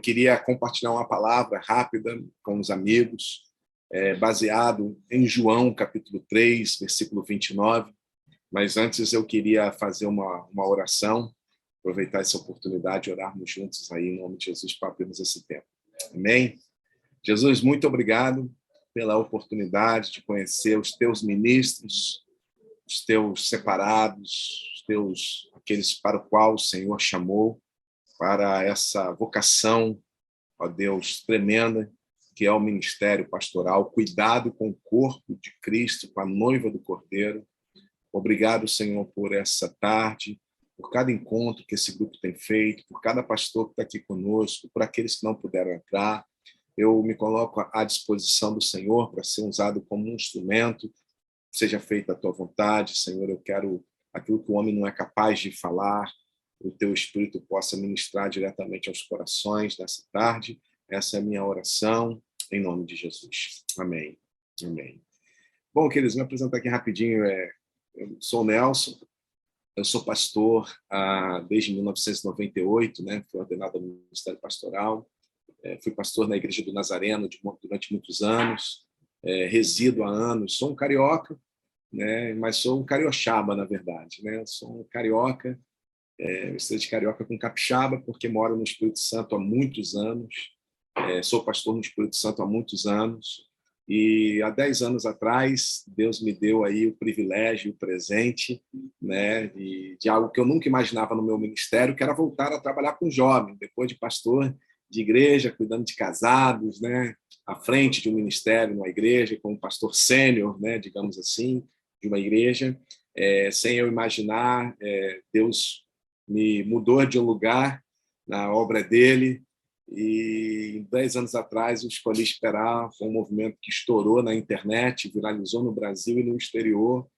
queria compartilhar uma palavra rápida com os amigos, baseado em João, capítulo 3, versículo 29. Mas antes eu queria fazer uma oração, aproveitar essa oportunidade de orarmos juntos aí, em nome de Jesus, para abrirmos esse tempo. Amém? Jesus, muito obrigado pela oportunidade de conhecer os teus ministros, os teus separados, aqueles para o qual o Senhor chamou, para essa vocação, ó Deus, tremenda, que é o ministério pastoral, cuidado com o corpo de Cristo, com a noiva do Cordeiro. Obrigado, Senhor, por essa tarde, por cada encontro que esse grupo tem feito, por cada pastor que está aqui conosco, por aqueles que não puderam entrar. Eu me coloco à disposição do Senhor para ser usado como um instrumento. Seja feita a tua vontade, Senhor. Eu quero aquilo que o homem não é capaz de falar, o teu Espírito possa ministrar diretamente aos corações nessa tarde. Essa é a minha oração, em nome de Jesus. Amém. Amém. Bom, queridos, me apresentar aqui rapidinho. Eu sou o Nelson, eu sou pastor desde 1998, né? Fui ordenado ao Ministério Pastoral. Fui pastor na Igreja do Nazareno durante muitos anos. Resido há anos. Sou um carioca, né? Mas sou um carioxaba, na verdade, né? Sou um carioca, mistura de carioca com capixaba, porque moro no Espírito Santo há muitos anos. Sou pastor no Espírito Santo há muitos anos. E há 10 anos atrás, Deus me deu aí o privilégio, o presente, né, de algo que eu nunca imaginava no meu ministério, que era voltar a trabalhar com jovens, depois de pastor de igreja, cuidando de casados, né, à frente de um ministério numa igreja, como pastor sênior, né, digamos assim, de uma igreja. Sem eu imaginar, Deus me mudou de um lugar na obra dele. E 10 anos atrás eu escolhi esperar. Foi um movimento que estourou na internet, viralizou no Brasil e no exterior,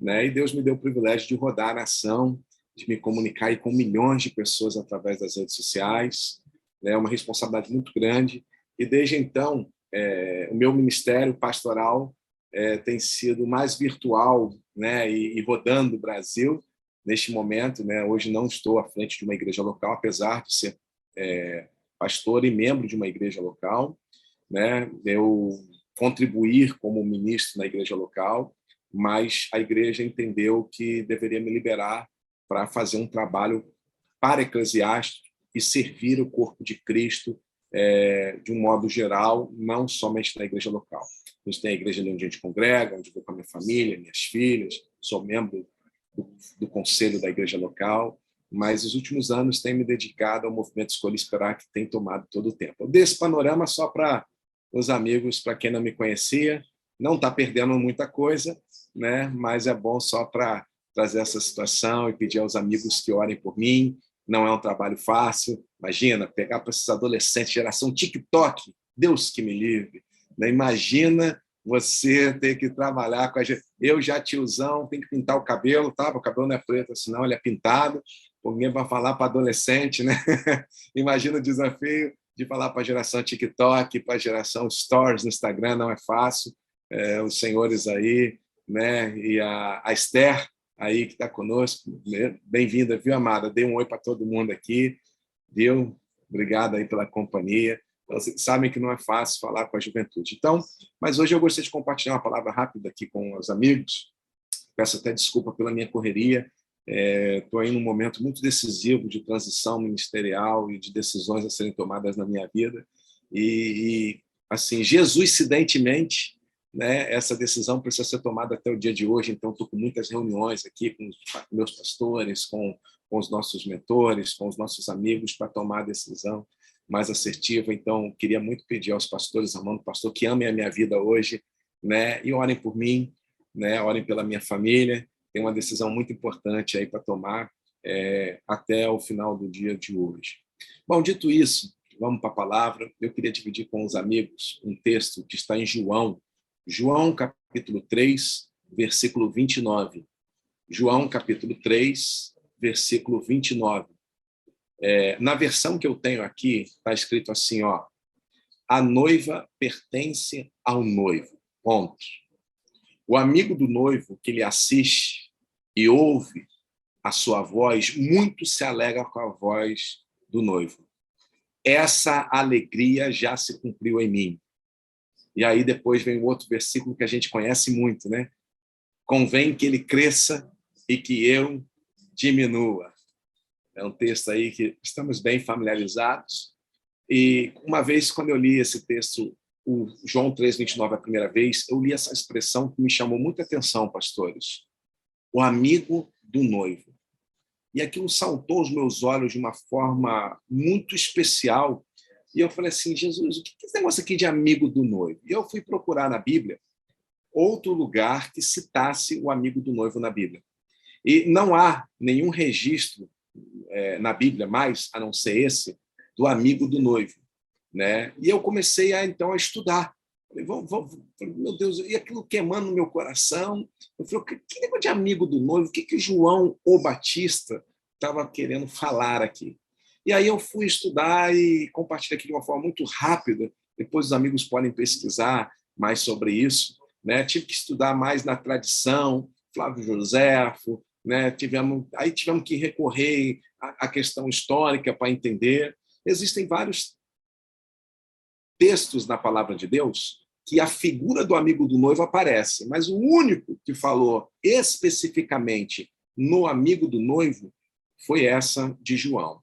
né? E Deus me deu o privilégio de rodar a nação, de me comunicar aí com milhões de pessoas através das redes sociais, né? Uma responsabilidade muito grande. E desde então, o meu ministério pastoral tem sido mais virtual, né? E rodando o Brasil neste momento, né? Hoje não estou à frente de uma igreja local, apesar de ser pastor e membro de uma igreja local, né? Eu contribuir como ministro na igreja local, mas a igreja entendeu que deveria me liberar para fazer um trabalho para eclesiástico e servir o corpo de Cristo de um modo geral, não somente na igreja local. A gente tem a igreja onde a gente congrega, onde eu vou com a minha família, minhas filhas, sou membro do conselho da igreja local, mas os últimos anos tenho me dedicado ao movimento Escolha Esperar, que tem tomado todo o tempo. Eu dei esse panorama só para os amigos, para quem não me conhecia, não está perdendo muita coisa, né? Mas é bom só para trazer essa situação e pedir aos amigos que orem por mim. Não é um trabalho fácil. Imagina, pegar para esses adolescentes, geração TikTok, Deus que me livre. Né? Imagina você ter que trabalhar com a gente. Eu já tiozão, tem que pintar o cabelo, tá? O cabelo não é preto, senão ele é pintado. Ninguém vai falar para adolescente, né? Imagina o desafio de falar para a geração TikTok, para a geração Stories no Instagram, não é fácil. Os senhores aí, né? E a Esther aí que está conosco, bem-vinda, viu, amada? Dei um oi para todo mundo aqui, viu? Obrigado aí pela companhia. Vocês sabem que não é fácil falar com a juventude. Então, mas hoje eu gostaria de compartilhar uma palavra rápida aqui com os amigos. Peço até desculpa pela minha correria. Estou aí num momento muito decisivo de transição ministerial e de decisões a serem tomadas na minha vida. E assim, jesuicidentemente, né, essa decisão precisa ser tomada até o dia de hoje. Então, estou com muitas reuniões aqui com meus pastores, com os nossos mentores, com os nossos amigos, para tomar a decisão mais assertiva. Então, queria muito pedir aos pastores, amando pastor, que amem a minha vida hoje, né, e orem por mim, né, orem pela minha família. Tem uma decisão muito importante aí para tomar até o final do dia de hoje. Bom, dito isso, vamos para a palavra. Eu queria dividir com os amigos um texto que está em João capítulo 3, versículo 29. João capítulo 3, versículo 29. Na versão que eu tenho aqui, está escrito assim, ó: a noiva pertence ao noivo. Ponto. O amigo do noivo que lhe assiste e ouve a sua voz, muito se alegra com a voz do noivo. essa alegria já se cumpriu em mim. E aí depois vem o outro versículo que a gente conhece muito, né? Convém que ele cresça e que eu diminua. É um texto aí que estamos bem familiarizados. E uma vez, quando eu li esse texto, o João 3:29, a primeira vez, eu li essa expressão que me chamou muita atenção, pastores. O amigo do noivo. E aquilo saltou aos meus olhos de uma forma muito especial. E eu falei assim, Jesus, o que é esse negócio aqui de amigo do noivo? E eu fui procurar na Bíblia outro lugar que citasse o amigo do noivo na Bíblia. E não há nenhum registro na Bíblia mais, a não ser esse, do amigo do noivo, né? E eu comecei então a estudar. Falei, meu Deus, e aquilo queimando no meu coração. Eu falei, que negócio de amigo do noivo? O que João o Batista estava querendo falar aqui? E aí eu fui estudar e compartilhei aqui de uma forma muito rápida. Depois os amigos podem pesquisar mais sobre isso, né? Tive que estudar mais na tradição, Flávio Joséfo, né? Tivemos que recorrer à questão histórica para entender. Existem vários textos na palavra de Deus que a figura do amigo do noivo aparece, mas o único que falou especificamente no amigo do noivo foi essa de João.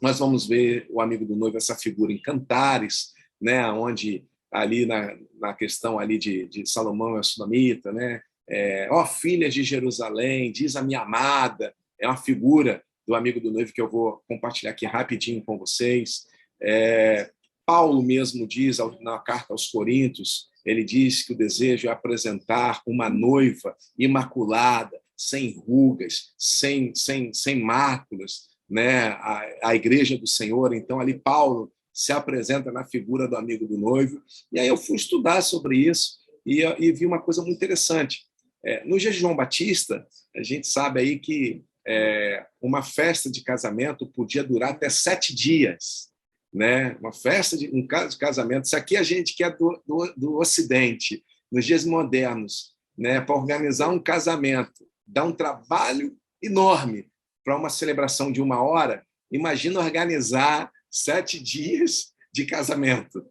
Nós vamos ver o amigo do noivo, essa figura em Cantares, né, onde ali na questão ali de Salomão e a Sunamita, né, ó filhas de Jerusalém, diz a minha amada, é uma figura do amigo do noivo que eu vou compartilhar aqui rapidinho com vocês. Paulo mesmo diz na carta aos Coríntios, ele diz que o desejo é apresentar uma noiva imaculada, sem rugas, sem máculas, né? A igreja do Senhor. Então, ali Paulo se apresenta na figura do amigo do noivo. E aí eu fui estudar sobre isso e vi uma coisa muito interessante. No dia de João Batista, a gente sabe aí que uma festa de casamento podia durar até 7 dias. Né? Uma festa um casamento. Isso aqui a gente que é do Ocidente, nos dias modernos, né? Para organizar um casamento, dá um trabalho enorme para uma celebração de 1 hora. Imagina organizar 7 dias de casamento.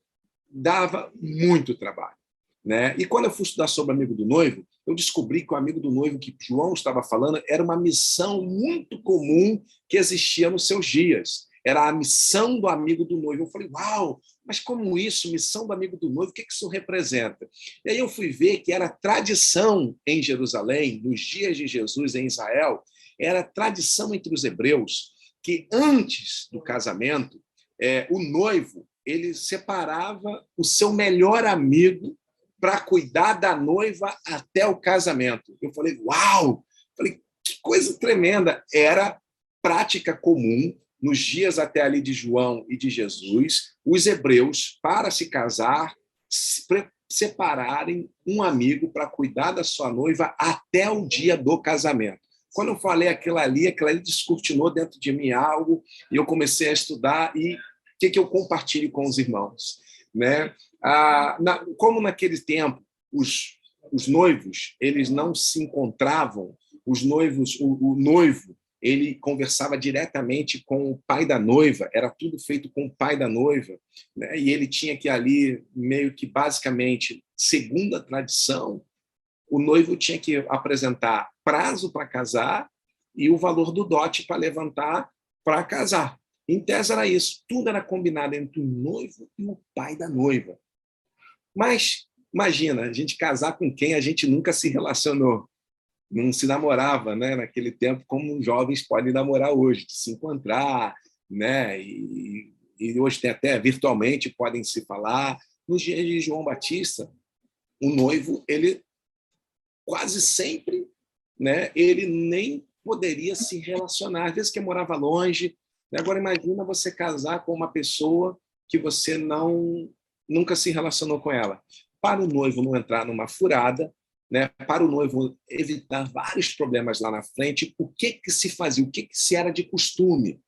Dava muito trabalho. Né? E quando eu fui estudar sobre o amigo do noivo, eu descobri que o amigo do noivo que João estava falando era uma missão muito comum que existia nos seus dias. Era a missão do amigo do noivo. Eu falei, uau, mas como isso, missão do amigo do noivo, o que isso representa? E aí eu fui ver que era tradição em Jerusalém, nos dias de Jesus em Israel, era tradição entre os hebreus que antes do casamento, o noivo ele separava o seu melhor amigo para cuidar da noiva até o casamento. Eu falei, uau! Falei, que coisa tremenda! Era prática comum nos dias até ali de João e de Jesus, os hebreus, para se casar, separarem um amigo para cuidar da sua noiva até o dia do casamento. Quando eu falei aquilo ali descortinou dentro de mim algo, e eu comecei a estudar, e o que eu compartilho com os irmãos? Né? Como naquele tempo os noivos eles não se encontravam, os noivos, o noivo ele conversava diretamente com o pai da noiva, era tudo feito com o pai da noiva, né? E ele tinha que ali, meio que basicamente, segundo a tradição, o noivo tinha que apresentar prazo para casar e o valor do dote para levantar para casar. Em tese era isso, tudo era combinado entre o noivo e o pai da noiva. Mas, imagina, a gente casar com quem a gente nunca se relacionou. Não se namorava, né, naquele tempo, como os jovens podem namorar hoje, de se encontrar, né, e hoje tem até virtualmente podem se falar. Nos dias de João Batista, o noivo, ele quase sempre, né, ele nem poderia se relacionar, às vezes que morava longe. Agora imagina você casar com uma pessoa que você nunca se relacionou com ela. Para o noivo não entrar numa furada, né? Para o noivo evitar vários problemas lá na frente, o que se fazia? O que se era de costume?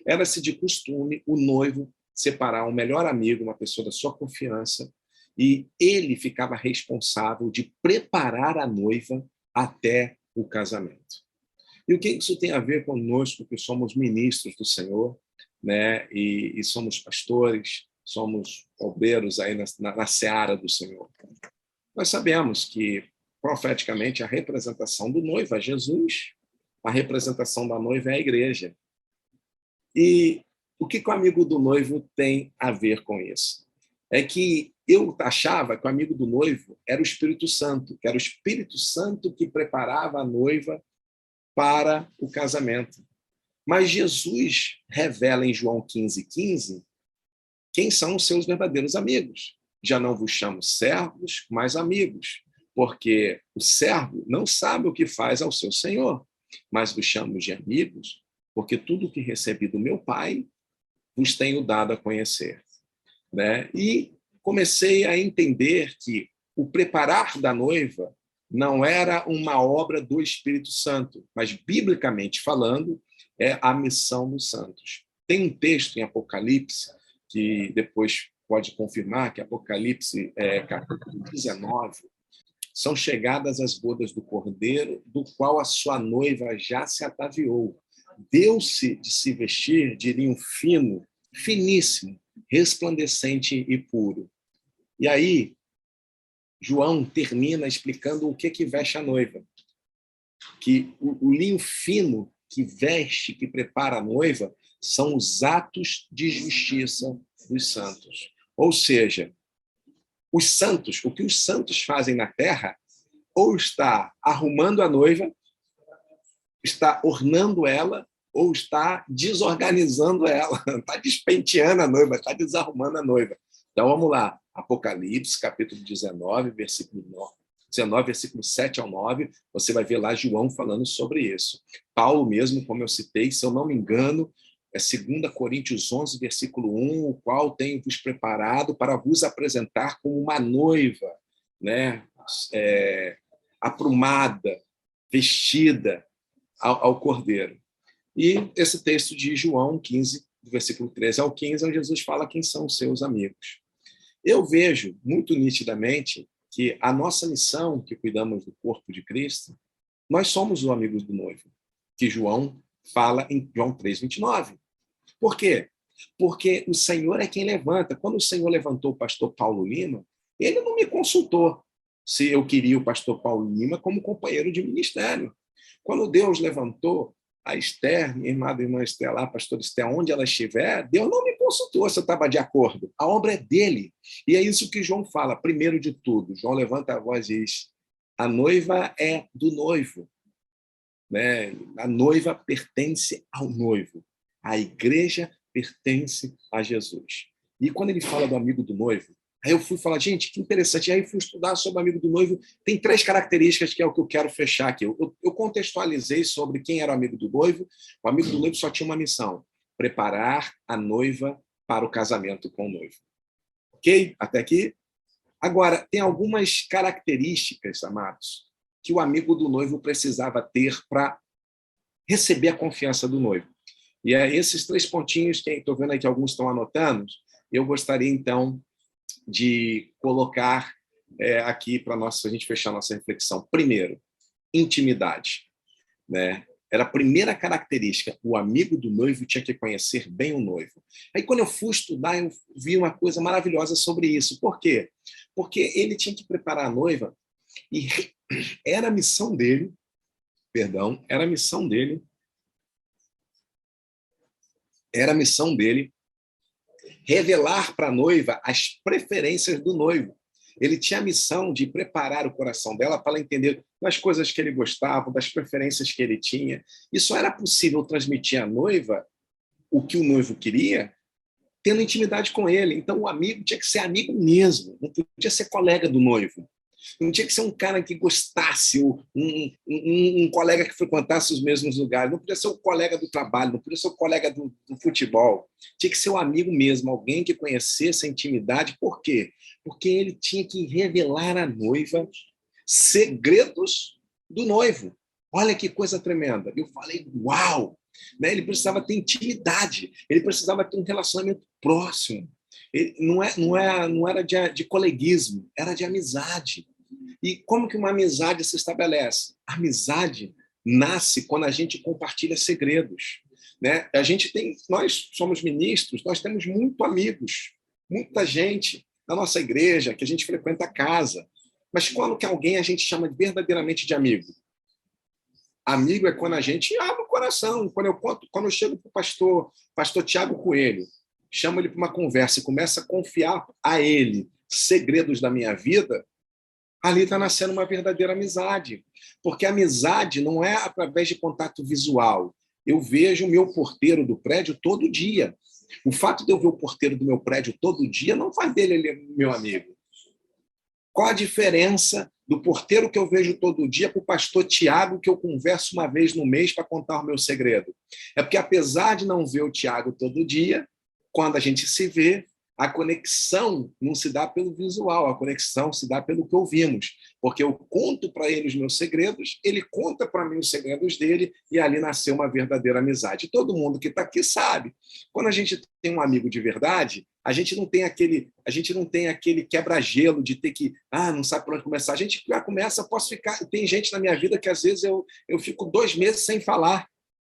Era-se de costume o noivo separar um melhor amigo, uma pessoa da sua confiança, e ele ficava responsável de preparar a noiva até o casamento. E o que isso tem a ver conosco, que somos ministros do Senhor? né? E somos pastores, somos obreiros aí na seara do Senhor. Nós sabemos que, profeticamente, a representação do noivo é Jesus, a representação da noiva é a igreja. E o que o amigo do noivo tem a ver com isso? É que eu achava que o amigo do noivo era o Espírito Santo, que era o Espírito Santo que preparava a noiva para o casamento. Mas Jesus revela em João 15:15 quem são os seus verdadeiros amigos. Já não vos chamo servos, mas amigos, porque o servo não sabe o que faz ao seu senhor, mas vos chamo de amigos, porque tudo o que recebi do meu Pai vos tenho dado a conhecer. Né? E comecei a entender que o preparar da noiva não era uma obra do Espírito Santo, mas, biblicamente falando, é a missão dos santos. Tem um texto em Apocalipse, que depois pode confirmar, que Apocalipse, capítulo 19, são chegadas as bodas do Cordeiro, do qual a sua noiva já se ataviou. Deu-se de se vestir de linho fino, finíssimo, resplandecente e puro. E aí, João termina explicando o que veste a noiva. Que o linho fino que veste, que prepara a noiva, são os atos de justiça dos santos. Ou seja, os santos, o que os santos fazem na terra, ou está arrumando a noiva, está ornando ela, ou está desorganizando ela, está despenteando a noiva, está desarrumando a noiva. Então, vamos lá. Apocalipse, capítulo 19, versículo 7 ao 9, você vai ver lá João falando sobre isso. Paulo mesmo, como eu citei, se eu não me engano, é 2 Coríntios 11, versículo 1, o qual tenho vos preparado para vos apresentar como uma noiva, né? Aprumada, vestida ao Cordeiro. E esse texto de João 15, do versículo 13 ao 15, onde Jesus fala quem são os seus amigos. Eu vejo muito nitidamente que a nossa missão, que cuidamos do corpo de Cristo, nós somos os amigos do noivo, que João fala em João 3:29. Por quê? Porque o Senhor é quem levanta. Quando o Senhor levantou o pastor Paulo Lima, ele não me consultou se eu queria o pastor Paulo Lima como companheiro de ministério. Quando Deus levantou a Esther, minha irmã Esther lá, a pastora Esther, onde ela estiver, Deus não me consultou se eu estava de acordo. A obra é dele. E é isso que João fala, primeiro de tudo. João levanta a voz e diz, a noiva é do noivo. Né? A noiva pertence ao noivo. A igreja pertence a Jesus. E quando ele fala do amigo do noivo, aí eu fui falar, gente, que interessante. Aí eu fui estudar sobre o amigo do noivo. Tem 3 características que é o que eu quero fechar aqui. Eu contextualizei sobre quem era o amigo do noivo. O amigo do noivo só tinha uma missão: preparar a noiva para o casamento com o noivo. Ok? Até aqui? Agora, tem algumas características, amados, que o amigo do noivo precisava ter para receber a confiança do noivo. E é esses 3 pontinhos que estou vendo aí que alguns estão anotando, eu gostaria, então, de colocar aqui para a gente fechar a nossa reflexão. Primeiro, intimidade. Né? Era a primeira característica. O amigo do noivo tinha que conhecer bem o noivo. Aí, quando eu fui estudar, eu vi uma coisa maravilhosa sobre isso. Por quê? Porque ele tinha que preparar a noiva e era a missão dele, revelar para a noiva as preferências do noivo. Ele tinha a missão de preparar o coração dela para ela entender das coisas que ele gostava, das preferências que ele tinha. E só era possível transmitir à noiva o que o noivo queria, tendo intimidade com ele. Então, o amigo tinha que ser amigo mesmo, não podia ser colega do noivo. Não tinha que ser um cara que gostasse, um colega que frequentasse os mesmos lugares. Não podia ser o colega do trabalho, não podia ser o colega do futebol. Tinha que ser um amigo mesmo, alguém que conhecesse a intimidade. Por quê? Porque ele tinha que revelar à noiva segredos do noivo. Olha que coisa tremenda. Eu falei, uau! Né? Ele precisava ter intimidade, ele precisava ter um relacionamento próximo. Ele não era de coleguismo, era de amizade. E como que uma amizade se estabelece? A amizade nasce quando a gente compartilha segredos. né? Nós somos ministros, nós temos muito amigos, muita gente na nossa igreja, que a gente frequenta a casa. Mas quando que alguém a gente chama verdadeiramente de amigo? Amigo é quando a gente abre o coração. Quando eu chego para o pastor Tiago Coelho, chamo ele para uma conversa e começo a confiar a ele segredos da minha vida, ali está nascendo uma verdadeira amizade. Porque a amizade não é através de contato visual. Eu vejo o meu porteiro do prédio todo dia. O fato de eu ver o porteiro do meu prédio todo dia não faz dele ele meu amigo. Qual a diferença do porteiro que eu vejo todo dia para o pastor Tiago, que eu converso uma vez no mês para contar o meu segredo? É porque, apesar de não ver o Tiago todo dia, quando a gente se vê, a conexão não se dá pelo visual, a conexão se dá pelo que ouvimos. Porque eu conto para ele os meus segredos, ele conta para mim os segredos dele, e ali nasceu uma verdadeira amizade. Todo mundo que está aqui sabe. Quando a gente tem um amigo de verdade, a gente não tem aquele quebra-gelo de ter que, não sabe por onde começar. A gente já começa, posso ficar. Tem gente na minha vida que às vezes eu fico 2 meses sem falar.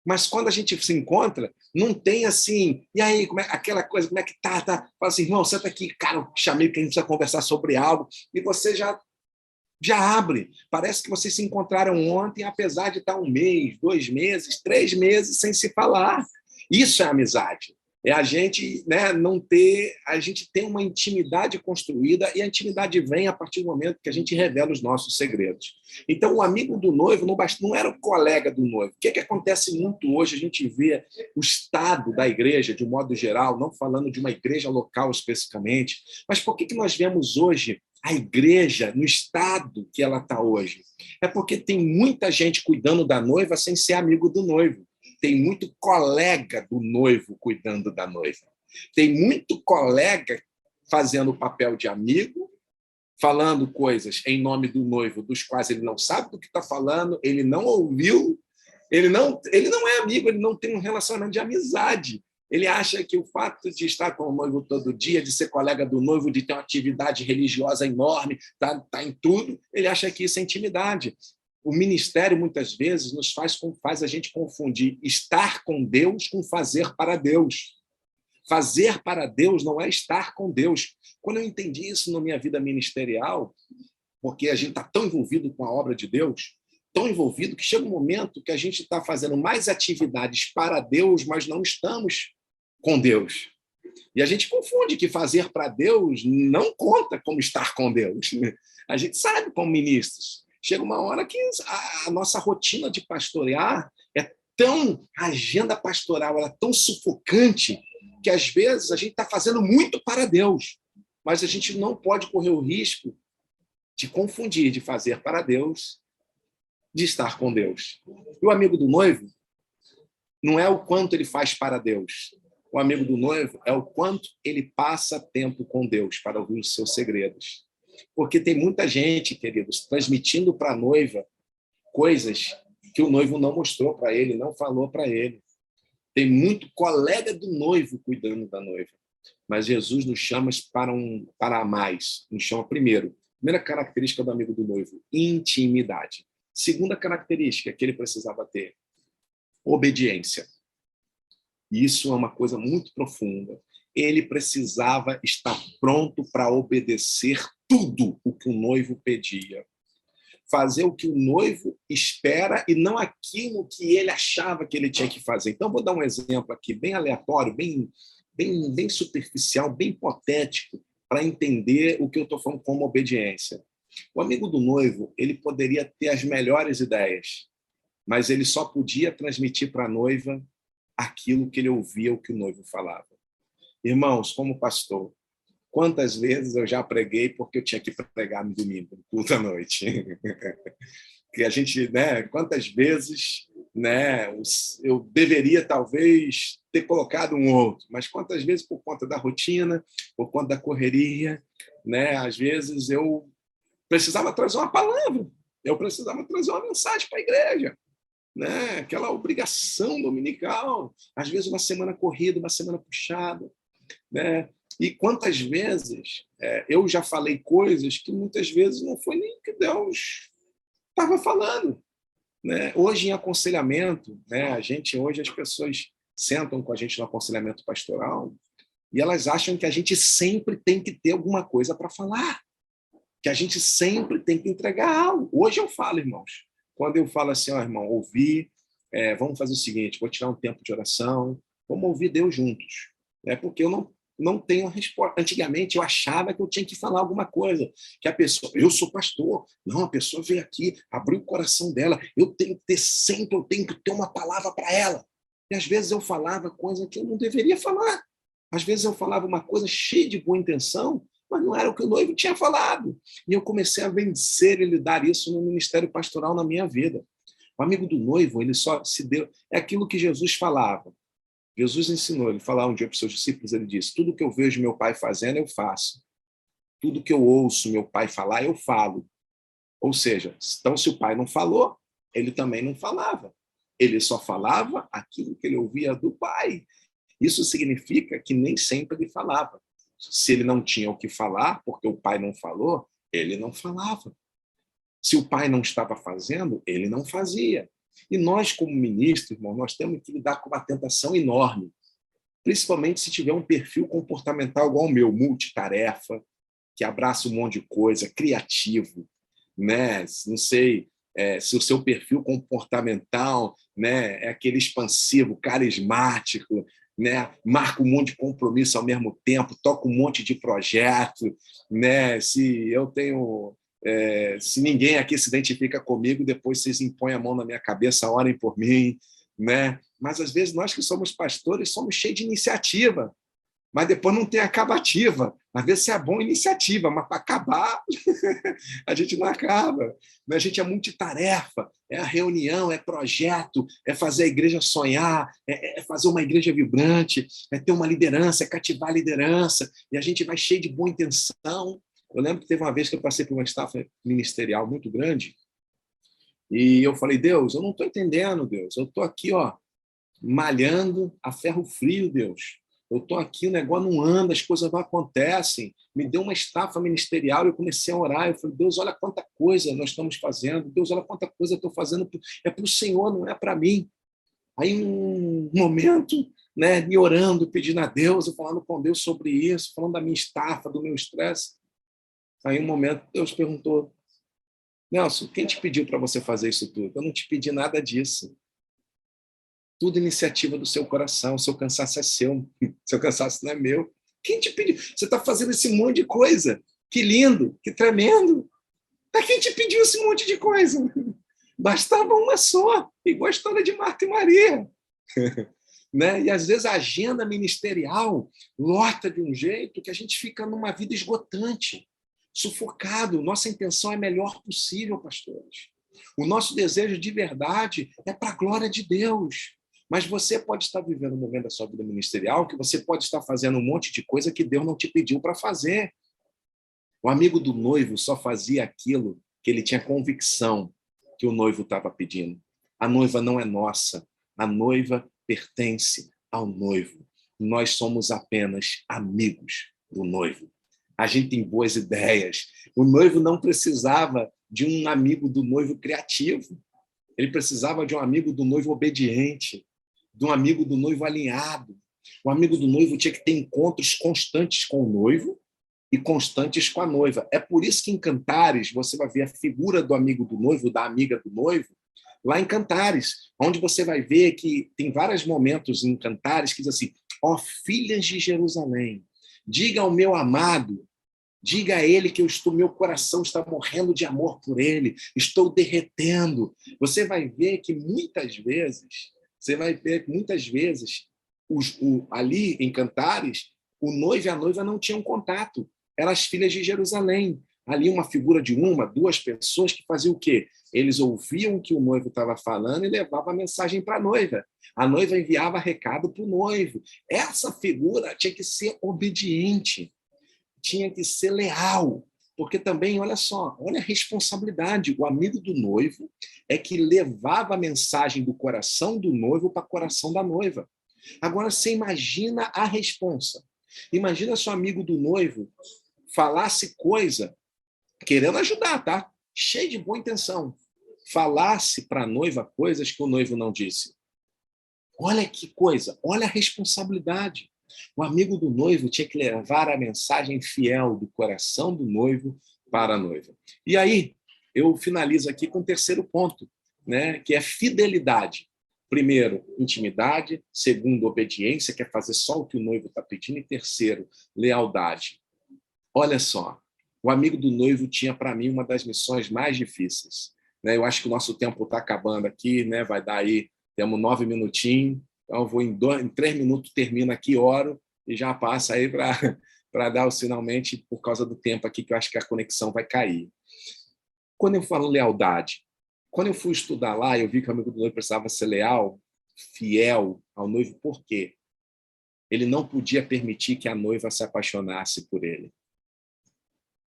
Mas quando a gente se encontra, não tem assim, e aí, aquela coisa, como é que tá? Fala assim, irmão, senta aqui, cara, eu chamei porque a gente precisa conversar sobre algo, e você já abre. Parece que vocês se encontraram ontem, apesar de estar 1 mês, 2 meses, 3 meses sem se falar. Isso é amizade. É a gente, né, não ter, a gente tem uma intimidade construída, e a intimidade vem a partir do momento que a gente revela os nossos segredos. Então, o amigo do noivo não era o colega do noivo. O que acontece muito hoje? A gente vê o estado da igreja, de um modo geral, não falando de uma igreja local especificamente, mas por que nós vemos hoje a igreja no estado que ela está hoje? É porque tem muita gente cuidando da noiva sem ser amigo do noivo. Tem muito colega do noivo cuidando da noiva. Tem muito colega fazendo o papel de amigo, falando coisas em nome do noivo, dos quais ele não sabe do que está falando, ele não ouviu, ele não é amigo, ele não tem um relacionamento de amizade. Ele acha que o fato de estar com o noivo todo dia, de ser colega do noivo, de ter uma atividade religiosa enorme, tá em tudo, ele acha que isso é intimidade. O ministério, muitas vezes, faz a gente confundir estar com Deus com fazer para Deus. Fazer para Deus não é estar com Deus. Quando eu entendi isso na minha vida ministerial, porque a gente está tão envolvido com a obra de Deus, tão envolvido, que chega um momento que a gente está fazendo mais atividades para Deus, mas não estamos com Deus. E a gente confunde que fazer para Deus não conta como estar com Deus. A gente sabe, como ministros, chega uma hora que a nossa rotina de pastorear a agenda pastoral é tão sufocante que, às vezes, a gente está fazendo muito para Deus, mas a gente não pode correr o risco de confundir, de fazer para Deus, de estar com Deus. E o amigo do noivo não é o quanto ele faz para Deus. O amigo do noivo é o quanto ele passa tempo com Deus para ouvir os seus segredos. Porque tem muita gente, queridos, transmitindo para a noiva coisas que o noivo não mostrou para ele, não falou para ele. Tem muito colega do noivo cuidando da noiva. Mas Jesus nos chama para mais. Nos chama primeiro. Primeira característica do amigo do noivo, intimidade. Segunda característica que ele precisava ter, obediência. Isso é uma coisa muito profunda. Ele precisava estar pronto para obedecer tudo o que o noivo pedia. Fazer o que o noivo espera e não aquilo que ele achava que ele tinha que fazer. Então, vou dar um exemplo aqui, bem aleatório, bem superficial, bem hipotético, para entender o que eu estou falando como obediência. O amigo do noivo, ele poderia ter as melhores ideias, mas ele só podia transmitir para a noiva aquilo que ele ouvia, o que o noivo falava. Irmãos, como pastor, quantas vezes eu já preguei porque eu tinha que pregar no domingo, no culto à noite? Que a gente, né? Quantas vezes, né? Eu deveria talvez ter colocado um outro, mas quantas vezes por conta da rotina, por conta da correria, né? Às vezes eu precisava trazer uma palavra, eu precisava trazer uma mensagem para a igreja, né? Aquela obrigação dominical, às vezes uma semana corrida, uma semana puxada, né? E quantas vezes eu já falei coisas que muitas vezes não foi nem que Deus estava falando, né? Hoje, em aconselhamento, né? Hoje as pessoas sentam com a gente no aconselhamento pastoral e elas acham que a gente sempre tem que ter alguma coisa para falar, que a gente sempre tem que entregar algo. Hoje eu falo, irmãos, quando eu falo assim, ó, irmão, ouvir, vamos fazer o seguinte, vou tirar um tempo de oração, vamos ouvir Deus juntos. Porque eu não tenho a resposta. Antigamente eu achava que eu tinha que falar alguma coisa, que a pessoa, eu sou pastor, não, a pessoa veio aqui, abriu o coração dela, eu tenho que ter uma palavra para ela. E às vezes eu falava coisa que eu não deveria falar. Às vezes eu falava uma coisa cheia de boa intenção, mas não era o que o noivo tinha falado. E eu comecei a vencer e lidar isso no ministério pastoral na minha vida. O amigo do noivo, ele só se deu... É aquilo que Jesus falava. Jesus ensinou, ele falava um dia para os seus discípulos, ele disse, tudo que eu vejo meu pai fazendo, eu faço. Tudo que eu ouço meu pai falar, eu falo. Ou seja, então se o pai não falou, ele também não falava. Ele só falava aquilo que ele ouvia do pai. Isso significa que nem sempre ele falava. Se ele não tinha o que falar, porque o pai não falou, ele não falava. Se o pai não estava fazendo, ele não fazia. E nós, como ministros, irmão, nós temos que lidar com uma tentação enorme, principalmente se tiver um perfil comportamental igual o meu, multitarefa, que abraça um monte de coisa, criativo, né? Não sei se o seu perfil comportamental, né, é aquele expansivo, carismático, né, marca um monte de compromisso ao mesmo tempo, toca um monte de projeto, né? Se ninguém aqui se identifica comigo, depois vocês impõem a mão na minha cabeça, orem por mim, né? Mas às vezes nós que somos pastores somos cheios de iniciativa, mas depois não tem acabativa. Às vezes é bom iniciativa, mas para acabar a gente não acaba. A gente é multitarefa, é a reunião, é projeto, é fazer a igreja sonhar, é fazer uma igreja vibrante, é ter uma liderança, é cativar a liderança, e a gente vai cheio de boa intenção. Eu lembro que teve uma vez que eu passei por uma estafa ministerial muito grande, e eu falei, Deus, eu não estou entendendo, Deus, eu estou aqui, ó, malhando a ferro frio, Deus. Eu estou aqui, o negócio não anda, as coisas não acontecem. Me deu uma estafa ministerial e eu comecei a orar. Eu falei, Deus, olha quanta coisa nós estamos fazendo. Deus, olha quanta coisa eu estou fazendo. É para o Senhor, não é para mim. Aí, um momento, né, me orando, pedindo a Deus, eu falando com Deus sobre isso, falando da minha estafa, do meu estresse. Aí, um momento, Deus perguntou, Nelson, quem te pediu para você fazer isso tudo? Eu não te pedi nada disso. Tudo iniciativa do seu coração, seu cansaço é seu, seu cansaço não é meu. Quem te pediu? Você está fazendo esse monte de coisa. Que lindo, que tremendo. Mas quem te pediu esse monte de coisa? Bastava uma só, igual a história de Marta e Maria. Né? E às vezes a agenda ministerial lota de um jeito que a gente fica numa vida esgotante, sufocado. Nossa intenção é a melhor possível, pastores. O nosso desejo de verdade é para a glória de Deus. Mas você pode estar vivendo um momento da sua vida ministerial que você pode estar fazendo um monte de coisa que Deus não te pediu para fazer. O amigo do noivo só fazia aquilo que ele tinha convicção que o noivo estava pedindo. A noiva não é nossa. A noiva pertence ao noivo. Nós somos apenas amigos do noivo. A gente tem boas ideias. O noivo não precisava de um amigo do noivo criativo. Ele precisava de um amigo do noivo obediente, de um amigo do noivo alinhado. O amigo do noivo tinha que ter encontros constantes com o noivo e constantes com a noiva. É por isso que em Cantares você vai ver a figura do amigo do noivo, da amiga do noivo, lá em Cantares, onde você vai ver que tem vários momentos em Cantares que diz assim, ó filhas de Jerusalém, diga ao meu amado, diga a ele que meu coração está morrendo de amor por ele, estou derretendo. Você vai ver que muitas vezes, ali em Cantares, o noivo e a noiva não tinham contato. Eram as filhas de Jerusalém. Ali uma figura de uma, duas pessoas que faziam o quê? Eles ouviam o que o noivo estava falando e levavam a mensagem para a noiva. A noiva enviava recado para o noivo. Essa figura tinha que ser obediente, tinha que ser leal, porque também, olha só, olha a responsabilidade. O amigo do noivo é que levava a mensagem do coração do noivo para o coração da noiva. Agora, você imagina a responsa. Imagina se o amigo do noivo falasse coisa, querendo ajudar, tá? Cheio de boa intenção. Falasse para a noiva coisas que o noivo não disse. Olha que coisa, olha a responsabilidade. O amigo do noivo tinha que levar a mensagem fiel do coração do noivo para a noiva. E aí, eu finalizo aqui com o terceiro ponto, né, que é fidelidade. Primeiro, intimidade. Segundo, obediência, que é fazer só o que o noivo está pedindo. E terceiro, lealdade. Olha só, o amigo do noivo tinha, para mim, uma das missões mais difíceis. Né? Eu acho que o nosso tempo está acabando aqui, né? Vai dar aí, temos 9 minutinhos, então eu vou em 3 minutos, termino aqui, oro, e já passa aí para dar o finalmente, por causa do tempo aqui, que eu acho que a conexão vai cair. Quando eu falo lealdade, quando eu fui estudar lá, eu vi que o amigo do noivo precisava ser leal, fiel ao noivo, por quê? Ele não podia permitir que a noiva se apaixonasse por ele.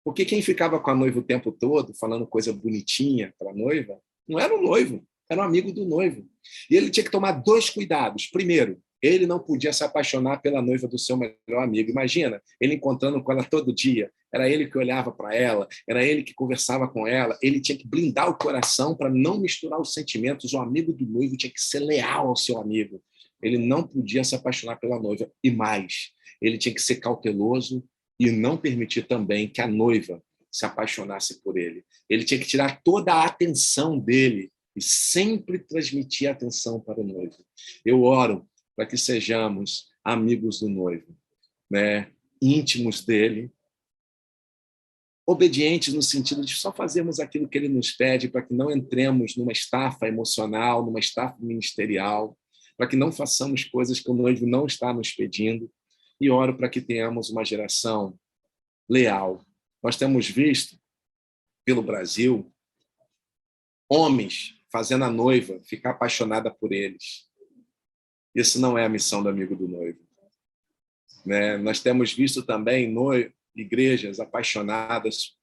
Porque quem ficava com a noiva o tempo todo, falando coisa bonitinha para a noiva, não era o noivo, era um amigo do noivo. E ele tinha que tomar 2 cuidados. Primeiro, ele não podia se apaixonar pela noiva do seu melhor amigo. Imagina, ele encontrando com ela todo dia. Era ele que olhava para ela, era ele que conversava com ela. Ele tinha que blindar o coração para não misturar os sentimentos. O amigo do noivo tinha que ser leal ao seu amigo. Ele não podia se apaixonar pela noiva. E mais, ele tinha que ser cauteloso e não permitir também que a noiva se apaixonasse por ele. Ele tinha que tirar toda a atenção dele e sempre transmitir a atenção para o noivo. Eu oro para que sejamos amigos do noivo, né? Íntimos dele, obedientes no sentido de só fazermos aquilo que ele nos pede, para que não entremos numa estafa emocional, numa estafa ministerial, para que não façamos coisas que o noivo não está nos pedindo. E oro para que tenhamos uma geração leal. Nós temos visto, pelo Brasil, homens fazendo a noiva ficar apaixonada por eles. Isso não é a missão do amigo do noivo. Né? Nós temos visto também igrejas apaixonadas,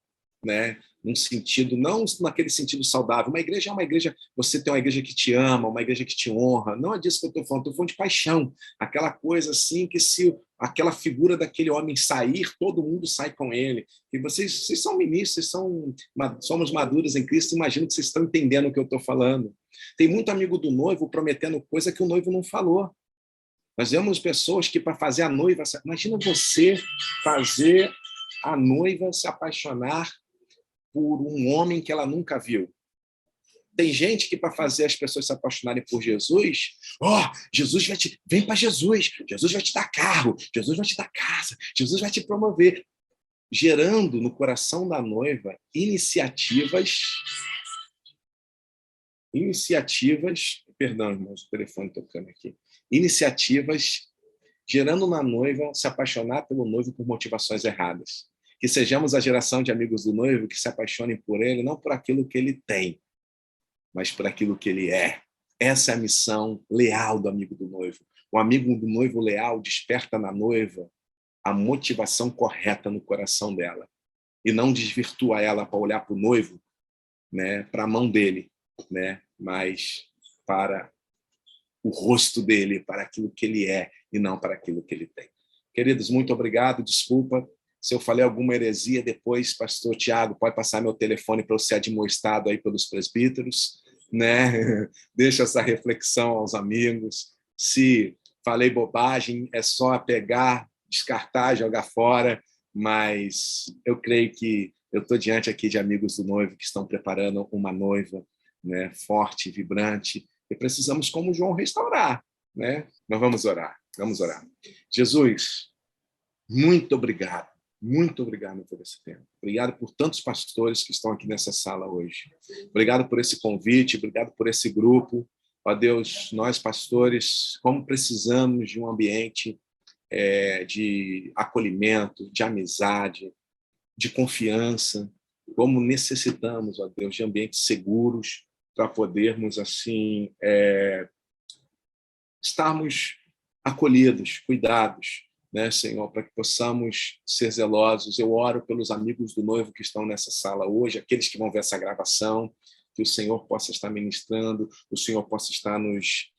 né? Num sentido, não naquele sentido saudável. Uma igreja é uma igreja, você tem uma igreja que te ama, uma igreja que te honra. Não é disso que eu estou falando de paixão. Aquela coisa assim que se aquela figura daquele homem sair, todo mundo sai com ele. E vocês são ministros, somos maduros em Cristo, imagino que vocês estão entendendo o que eu estou falando. Tem muito amigo do noivo prometendo coisa que o noivo não falou. Nós vemos pessoas que, para fazer a noiva... Imagina você fazer a noiva se apaixonar por um homem que ela nunca viu. Tem gente que, para fazer as pessoas se apaixonarem por Jesus, Jesus vai te... Vem para Jesus, Jesus vai te dar carro, Jesus vai te dar casa, Jesus vai te promover. Gerando no coração da noiva iniciativas... Perdão, irmãos, o telefone tocando aqui. Iniciativas gerando na noiva se apaixonar pelo noivo por motivações erradas. Que sejamos a geração de amigos do noivo que se apaixonem por ele, não por aquilo que ele tem, mas por aquilo que ele é. Essa é a missão leal do amigo do noivo. O amigo do noivo leal desperta na noiva a motivação correta no coração dela e não desvirtua ela para olhar para o noivo, né, para a mão dele, né, mas para o rosto dele, para aquilo que ele é e não para aquilo que ele tem. Queridos, muito obrigado, desculpa se eu falei alguma heresia depois, pastor Tiago, pode passar meu telefone para eu ser admoestado aí pelos presbíteros, né? Deixa essa reflexão aos amigos. Se falei bobagem, é só pegar, descartar, jogar fora, mas eu creio que eu estou diante aqui de amigos do noivo que estão preparando uma noiva, né, forte, vibrante, e precisamos, como João, restaurar, né? Nós vamos orar. Jesus, muito obrigado por esse tempo. Obrigado por tantos pastores que estão aqui nessa sala hoje. Obrigado por esse convite, obrigado por esse grupo. Ó Deus, nós pastores, como precisamos de um ambiente de acolhimento, de amizade, de confiança, como necessitamos, ó Deus, de ambientes seguros para podermos, assim, estarmos acolhidos, cuidados, né, Senhor, para que possamos ser zelosos. Eu oro pelos amigos do noivo que estão nessa sala hoje, aqueles que vão ver essa gravação, que o Senhor possa estar ministrando, o Senhor possa estar nos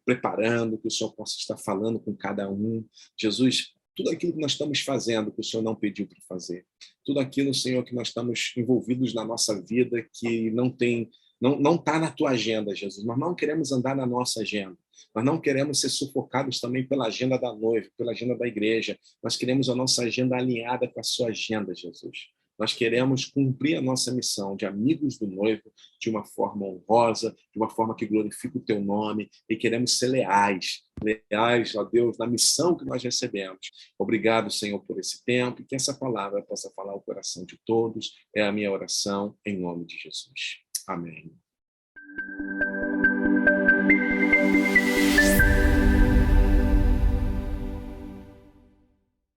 preparando, que o Senhor possa estar falando com cada um. Jesus, tudo aquilo que nós estamos fazendo, que o Senhor não pediu para fazer. Tudo aquilo, Senhor, que nós estamos envolvidos na nossa vida, que não está na tua agenda, Jesus. Nós não queremos andar na nossa agenda. Nós não queremos ser sufocados também pela agenda da noiva, pela agenda da igreja. Nós queremos a nossa agenda alinhada com a sua agenda, Jesus. Nós queremos cumprir a nossa missão de amigos do noivo de uma forma honrosa, de uma forma que glorifique o teu nome, e queremos ser leais, ó Deus, na missão que nós recebemos. Obrigado, Senhor, por esse tempo, e que essa palavra possa falar ao coração de todos. É a minha oração, em nome de Jesus. Amém.